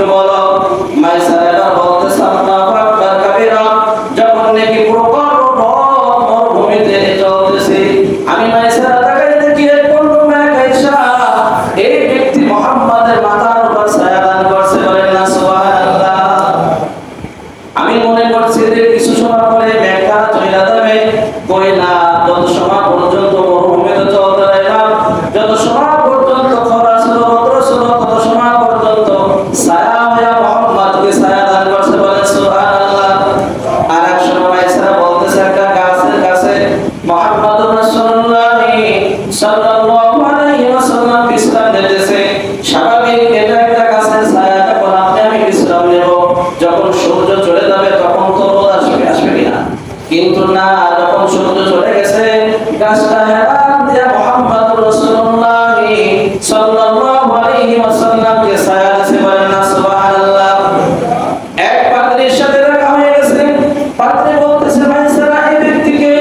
একটু বলো। মাইসারা এবার বলতেছে আল্লাহু আকবার কাবীরা। যখন নাকি প্রকার মরুভূমিতে চলতেছে, আমি মাইসারা তাকাই দেখি কোন মেঘাইশা এই ব্যক্তি মুহাম্মাদের মাথার উপর ছায়া দান করছে, বলেন না সুবহানাল্লাহ। আমি মনে করছি যে কিছু সময় পরে মেঘটা চলে যাবে, কই না, যত সময় পর্যন্ত মরুভূমিতে চলতে দেয় না, যত সময় পর্যন্ত খরা ছিল রৌদ্র ছিল, তত সময় পর্যন্ত ছায়া হয়ে মুহাম্মদকে ছায়া দান করছে, বলেন সুবহানাল্লাহ। আর এক সময় ছাড়া বলতেছে একটা গাছের কাছে মুহাম্মদুর রাসূলুল্লাহ সাল্লাল্লাহু আলাইহি ওয়াসাল্লাম বিশ্রাম নিতেছে। স্বাভাবিক এটা একটা গাছের ছায়া, তখন আমি বিশ্রাম নেব, যখন সূর্য চলে যাবে তখন তো রোদ আসবে, আসবে কিনা? কিন্তু না, যখন সূর্য চলে গেছে গাছটা হেলান দিয়ে মুহাম্মদুর রাসূলুল্লাহ সাল্লাল্লাহু আলাইহি ওয়াসাল্লামকে ছায়া দিয়েছে, বলেন না সুবহানাল্লাহ। এক পাদ্রীর সাথে দেখা হয়ে গেছে। পাদ্রী বলতেছে মাইসারা এই ব্যক্তিকে,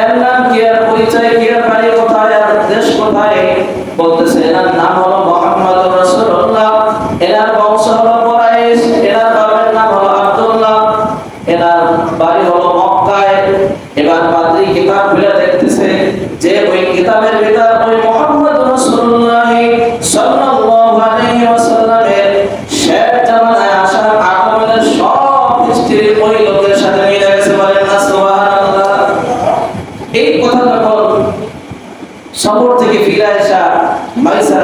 এর নাম কি, এর পরিচয় কি, এর বাড়ি কোথায়, এর দেশ কোথায়? বলতেছে এর নাম হলো মুহাম্মদুর রাসূলুল্লাহ, এর বংশ হলো কুরাইশ, এর বাবার নাম হলো আব্দুল্লাহ, এর বাড়ি হলো মক্কায়। এবার পাদ্রী কিতাব খুলে দেখতেছে যে ওই কিতাবের ভিতর ওই মুহাম্মদুর রাসূলুল্লাহ সাল্লাল্লাহু আলাইহি ওয়াসাল্লামের শেষ জামানায় আসার আগমনের সব হিস্ট্রি ওই লোকের সাথে মিলে গেছে, বলেন না সুবহানাল্লাহ। এই কথা যখন সফর থেকে ফিরে আসা মাইসারা